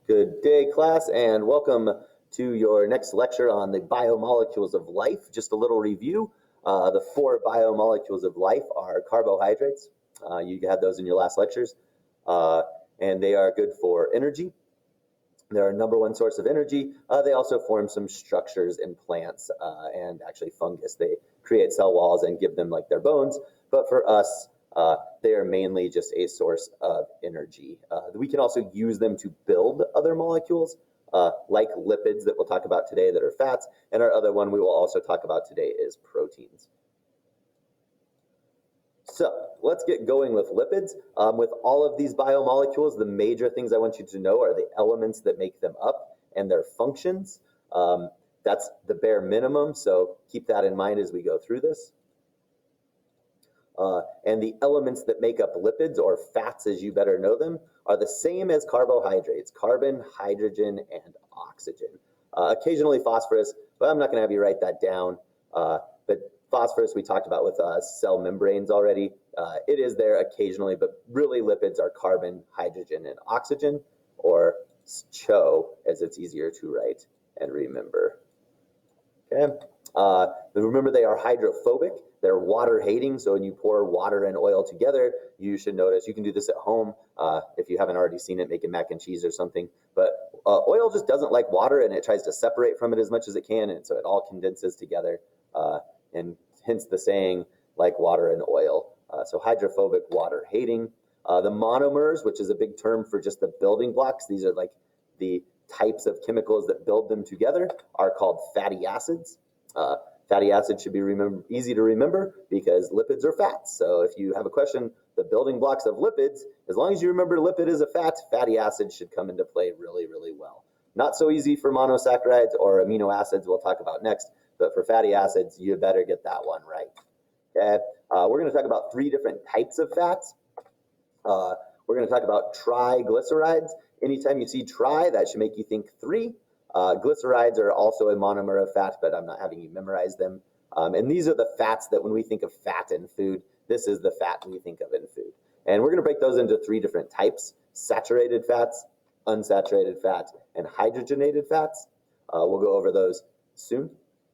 Good day, class, and welcome to your next lecture on the biomolecules of life. Just a little review. The four biomolecules of life are carbohydrates. You had those in your last lectures, and they are good for energy. They're our number one source of energy. They also form some structures in plants and actually fungus. They create cell walls and give them like their bones, but for us, they are mainly just a source of energy. We can also use them to build other molecules, like lipids that we'll talk about today that are fats, and our other one we will also talk about today is proteins. So let's get going with lipids. With all of these biomolecules, the major things I want you to know are the elements that make them up and their functions. That's the bare minimum, so keep that in mind as we go through this. And the elements that make up lipids, or fats as you better know them, are the same as carbohydrates: carbon, hydrogen, and oxygen. Occasionally phosphorus, but I'm not going to have you write that down. But phosphorus we talked about with cell membranes already. It is there occasionally, but really lipids are carbon, hydrogen, and oxygen, or CHO, as it's easier to write and remember. Okay. Remember, they are hydrophobic. They're water-hating, so when you pour water and oil together, you should notice, you can do this at home if you haven't already seen it, making mac and cheese or something, but oil just doesn't like water, and it tries to separate from it as much as it can, and so it all condenses together, and hence the saying, like water and oil. So hydrophobic, water-hating. The monomers, which is a big term for just the building blocks, these are like the types of chemicals that build them together, are called fatty acids. Fatty acids should be easy to remember because lipids are fats. So if you have a question, the building blocks of lipids, as long as you remember lipid is a fat, fatty acids should come into play really, really well. Not so easy for monosaccharides or amino acids we'll talk about next, but for fatty acids, you better get that one right. Okay? We're going to talk about three different types of fats. We're going to talk about triglycerides. Anytime you see tri, that should make you think three. Glycerides are also a monomer of fat, but I'm not having you memorize them. And these are the fats that when we think of fat in food, this is the fat we think of in food. And we're going to break those into three different types: saturated fats, unsaturated fats, and hydrogenated fats. We'll go over those soon.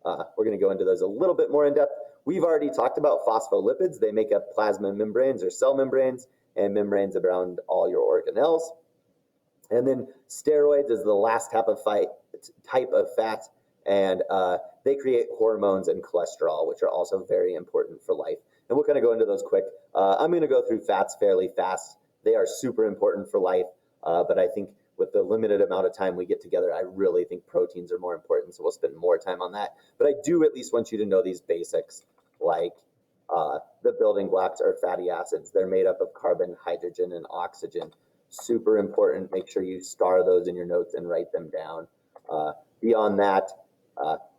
We're going to go into those a little bit more in depth. We've already talked about phospholipids. They make up plasma membranes or cell membranes and membranes around all your organelles. And then steroids is the last type of fat, and they create hormones and cholesterol, which are also very important for life. And we'll kind of go into those quick. I'm going to go through fats fairly fast. They are super important for life, but I think with the limited amount of time we get together, I really think proteins are more important, so we'll spend more time on that. But I do at least want you to know these basics, like the building blocks are fatty acids. They're made up of carbon, hydrogen, and oxygen. Super important. Make sure you star those in your notes and write them down. Beyond that,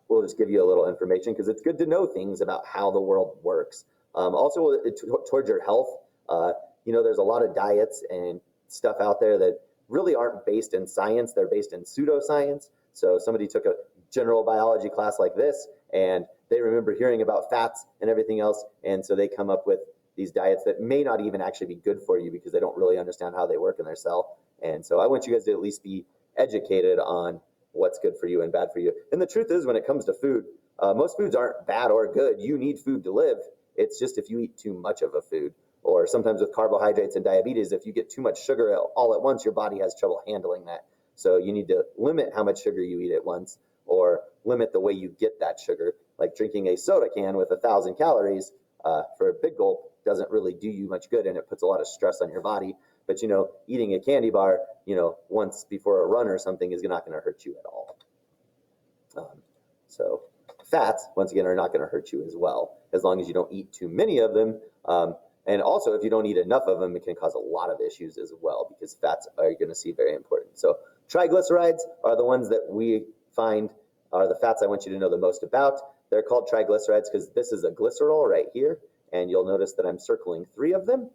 we'll just give you a little information because it's good to know things about how the world works. Also, towards your health, there's a lot of diets and stuff out there that really aren't based in science. They're based in pseudoscience. So somebody took a general biology class like this, and they remember hearing about fats and everything else, and so they come up with these diets that may not even actually be good for you because they don't really understand how they work in their cell. And so I want you guys to at least be educated on what's good for you and bad for you. And the truth is, when it comes to food, most foods aren't bad or good. You need food to live. It's just if you eat too much of a food, or sometimes with carbohydrates and diabetes, if you get too much sugar all at once, your body has trouble handling that. So you need to limit how much sugar you eat at once, or limit the way you get that sugar. Like drinking a soda can with 1,000 calories for a big gulp doesn't really do you much good, and it puts a lot of stress on your body. But eating a candy bar, once before a run or something is not going to hurt you at all. So fats, once again, are not going to hurt you as well, as long as you don't eat too many of them. And also, if you don't eat enough of them, it can cause a lot of issues as well, because fats are going to see very important. So triglycerides are the ones that we find are the fats I want you to know the most about. They're called triglycerides because this is a glycerol right here, and you'll notice that I'm circling three of them.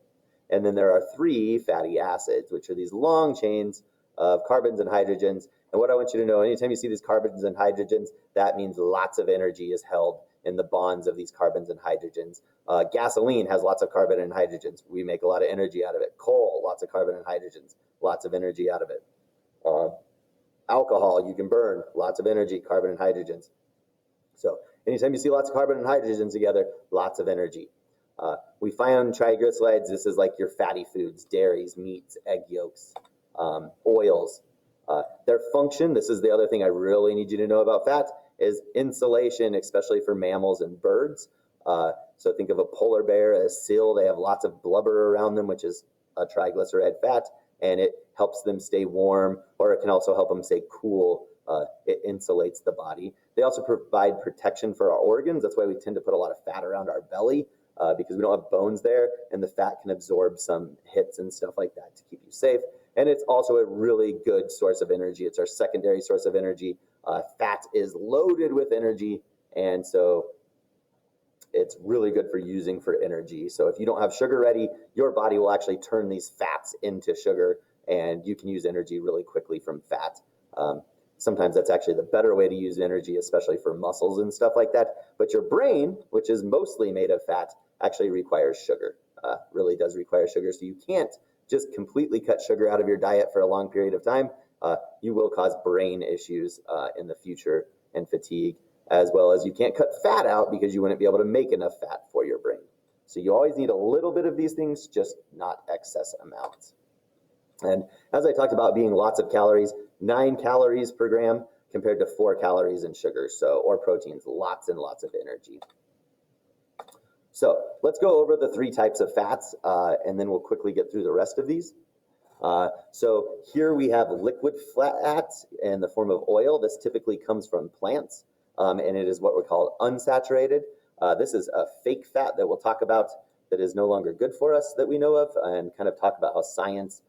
And then there are three fatty acids, which are these long chains of carbons and hydrogens. And what I want you to know, anytime you see these carbons and hydrogens, that means lots of energy is held in the bonds of these carbons and hydrogens. Gasoline has lots of carbon and hydrogens. We make a lot of energy out of it. Coal, lots of carbon and hydrogens, lots of energy out of it. Alcohol, you can burn, lots of energy, carbon and hydrogens. So anytime you see lots of carbon and hydrogens together, lots of energy. We find triglycerides, this is like your fatty foods, dairies, meats, egg yolks, oils. Their function, this is the other thing I really need you to know about fat, is insulation, especially for mammals and birds. So think of a polar bear, a seal, they have lots of blubber around them, which is a triglyceride fat, and it helps them stay warm, or it can also help them stay cool. It insulates the body. They also provide protection for our organs. That's why we tend to put a lot of fat around our belly, because we don't have bones there, and the fat can absorb some hits and stuff like that to keep you safe. And it's also a really good source of energy. It's our secondary source of energy. Fat is loaded with energy, and so it's really good for using for energy. So if you don't have sugar ready, your body will actually turn these fats into sugar, and you can use energy really quickly from fat. Sometimes that's actually the better way to use energy, especially for muscles and stuff like that. But your brain, which is mostly made of fat, actually requires sugar, really does require sugar. So you can't just completely cut sugar out of your diet for a long period of time. You will cause brain issues in the future and fatigue, as well as you can't cut fat out because you wouldn't be able to make enough fat for your brain. So you always need a little bit of these things, just not excess amounts. And as I talked about being lots of calories, 9 calories per gram compared to 4 calories in sugar, so, or proteins, lots and lots of energy. So let's go over the 3 types of fats, and then we'll quickly get through the rest of these. So here we have liquid fats in the form of oil. This typically comes from plants, and it is what we call unsaturated. This is a fake fat that we'll talk about that is no longer good for us that we know of, and kind of talk about how science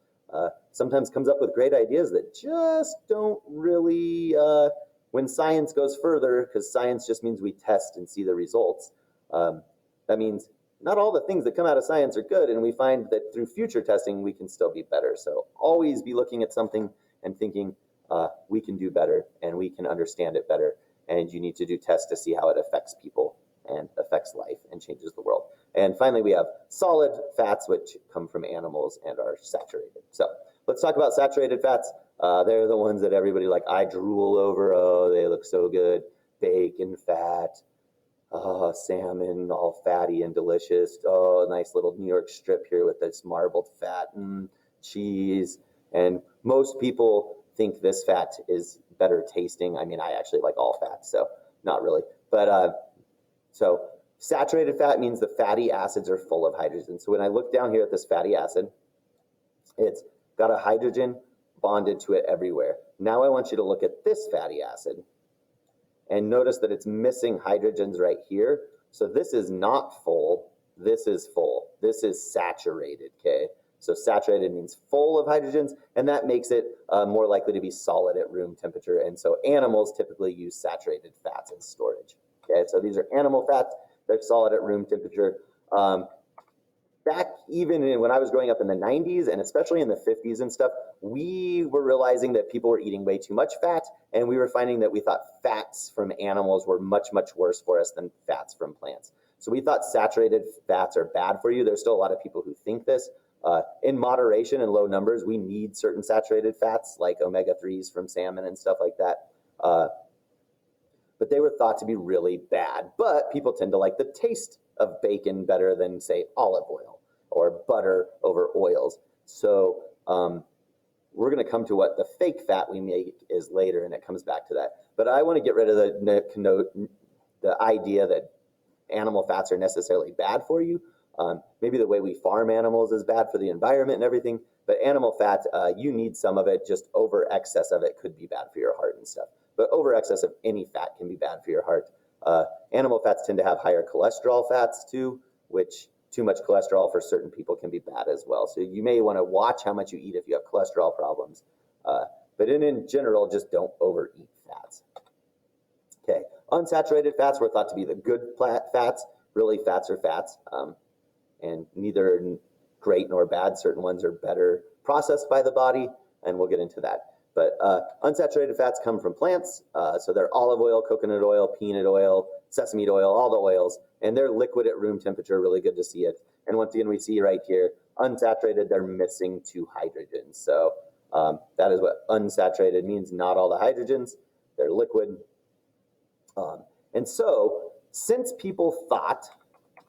sometimes comes up with great ideas that just don't really, when science goes further, because science just means we test and see the results. That means not all the things that come out of science are good, and we find that through future testing, we can still be better. So always be looking at something and thinking, we can do better, and we can understand it better, and you need to do tests to see how it affects people and affects life and changes the world. And finally, we have solid fats, which come from animals and are saturated. So let's talk about saturated fats. They're the ones that everybody I drool over. Oh, they look so good. Bacon fat. Oh, salmon, all fatty and delicious. Oh, a nice little New York strip here with this marbled fat. Cheese. And most people think this fat is better tasting. I mean, I actually like all fats, so not really. But so saturated fat means the fatty acids are full of hydrogen. So when I look down here at this fatty acid, it's got a hydrogen bonded to it everywhere. Now I want you to look at this fatty acid and notice that it's missing hydrogens right here. So this is not full, this is full. This is saturated, okay? So saturated means full of hydrogens, and that makes it more likely to be solid at room temperature. And so animals typically use saturated fats in storage. Okay, so these are animal fats. They're solid at room temperature. Back even when I was growing up in the 90s, and especially in the 50s and stuff, we were realizing that people were eating way too much fat, and we were finding that we thought fats from animals were much, much worse for us than fats from plants. So we thought saturated fats are bad for you. There's still a lot of people who think this. In moderation and low numbers, we need certain saturated fats like omega-3s from salmon and stuff like that. But they were thought to be really bad. But people tend to like the taste of bacon better than, say, olive oil or butter over oils. So we're going to come to what the fake fat we make is later, and it comes back to that. But I want to get rid of the idea that animal fats are necessarily bad for you. Maybe the way we farm animals is bad for the environment and everything, but animal fat, you need some of it. Just over excess of it could be bad for your heart and stuff. But over excess of any fat can be bad for your heart. Animal fats tend to have higher cholesterol fats too, which too much cholesterol for certain people can be bad as well. So you may want to watch how much you eat if you have cholesterol problems. But in general, just don't overeat fats. Okay, unsaturated fats were thought to be the good fats. Really, fats are fats, and neither great nor bad. Certain ones are better processed by the body, and we'll get into that. But unsaturated fats come from plants, so they're olive oil, coconut oil, peanut oil, sesame oil, all the oils, and they're liquid at room temperature, really good to see it. And once again, we see right here, unsaturated, they're missing 2 hydrogens. So That is what unsaturated means, not all the hydrogens, they're liquid. And so, since people thought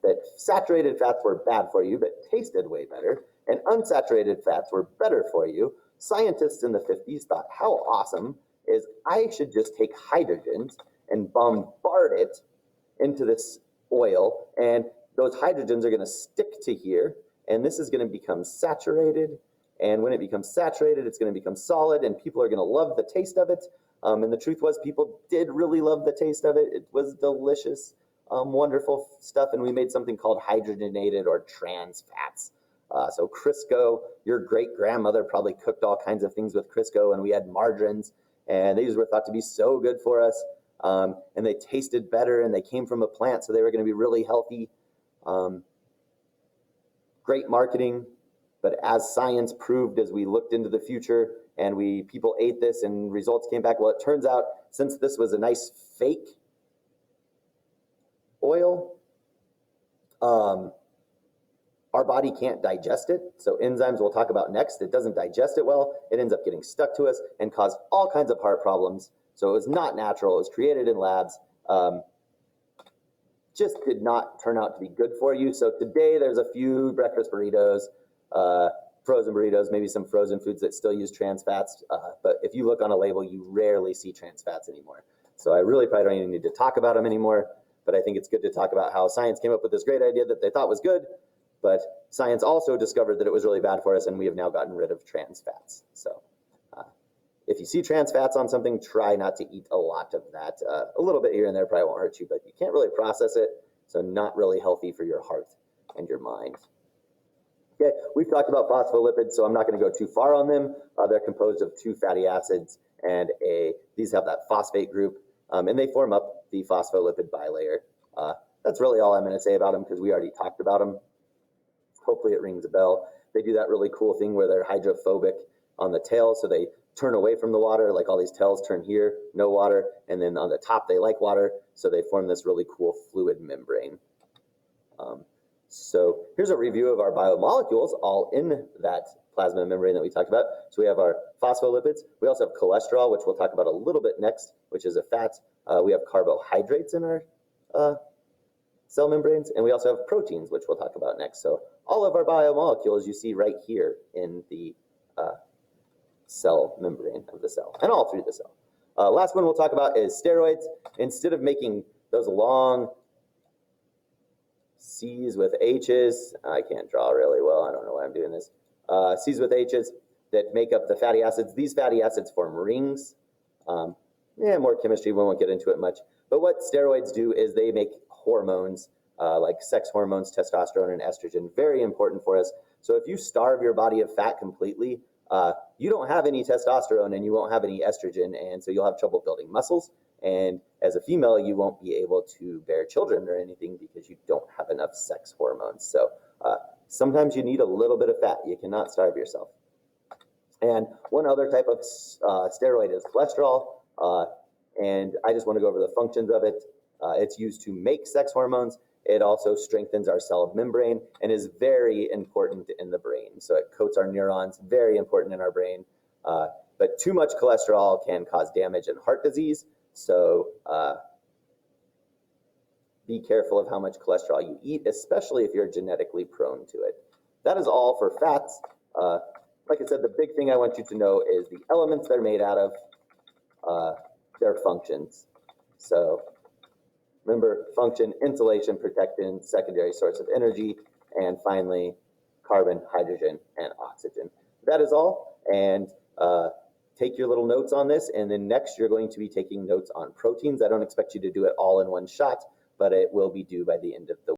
that saturated fats were bad for you but tasted way better, and unsaturated fats were better for you, scientists in the 50s thought, how awesome is I should just take hydrogens and bombard it into this oil, and those hydrogens are going to stick to here, and this is going to become saturated, and when it becomes saturated, it's going to become solid, and people are going to love the taste of it. And the truth was, people did really love the taste of it. It was delicious, wonderful stuff, and we made something called hydrogenated or trans fats. So Crisco, your great-grandmother probably cooked all kinds of things with Crisco, and we had margarines, and these were thought to be so good for us, and they tasted better, and they came from a plant, so they were going to be really healthy. Great marketing, but as science proved as we looked into the future and people ate this and results came back, well, it turns out since this was a nice fake oil, our body can't digest it. So enzymes we'll talk about next, it doesn't digest it well. It ends up getting stuck to us and cause all kinds of heart problems. So it was not natural. It was created in labs. Just did not turn out to be good for you. So today there's a few breakfast burritos, frozen burritos, maybe some frozen foods that still use trans fats. But if you look on a label, you rarely see trans fats anymore. So I really probably don't even need to talk about them anymore. But I think it's good to talk about how science came up with this great idea that they thought was good. But science also discovered that it was really bad for us, and we have now gotten rid of trans fats. So if you see trans fats on something, try not to eat a lot of that. A little bit here and there probably won't hurt you, but you can't really process it, so not really healthy for your heart and your mind. Okay, we've talked about phospholipids, so I'm not going to go too far on them. They're composed of 2 fatty acids, and these have that phosphate group, and they form up the phospholipid bilayer. That's really all I'm going to say about them because we already talked about them. Hopefully it rings a bell. They do that really cool thing where they're hydrophobic on the tail, so they turn away from the water, like all these tails turn here, no water, and then on the top they like water, so they form this really cool fluid membrane. So here's a review of our biomolecules all in that plasma membrane that we talked about. So we have our phospholipids. We also have cholesterol, which we'll talk about a little bit next, which is a fat. We have carbohydrates in our cell membranes, and we also have proteins, which we'll talk about next. So all of our biomolecules you see right here in the cell membrane of the cell, and all through the cell. Last one we'll talk about is steroids. Instead of making those long C's with H's, I can't draw really well, I don't know why I'm doing this, C's with H's that make up the fatty acids. These fatty acids form rings. More chemistry, we won't get into it much. But what steroids do is they make hormones, like sex hormones, testosterone and estrogen, very important for us. So if you starve your body of fat completely, you don't have any testosterone and you won't have any estrogen, and so you'll have trouble building muscles. And as a female, you won't be able to bear children or anything because you don't have enough sex hormones. So sometimes you need a little bit of fat. You cannot starve yourself. And one other type of steroid is cholesterol. And I just want to go over the functions of it. It's used to make sex hormones. It also strengthens our cell membrane and is very important in the brain. So it coats our neurons, very important in our brain. But too much cholesterol can cause damage and heart disease. So be careful of how much cholesterol you eat, especially if you're genetically prone to it. That is all for fats. Like I said, the big thing I want you to know is the elements they're made out of, their functions. So remember, function, insulation, protectant, secondary source of energy, and finally, carbon, hydrogen, and oxygen. That is all, and take your little notes on this, and then next you're going to be taking notes on proteins. I don't expect you to do it all in one shot, but it will be due by the end of the week.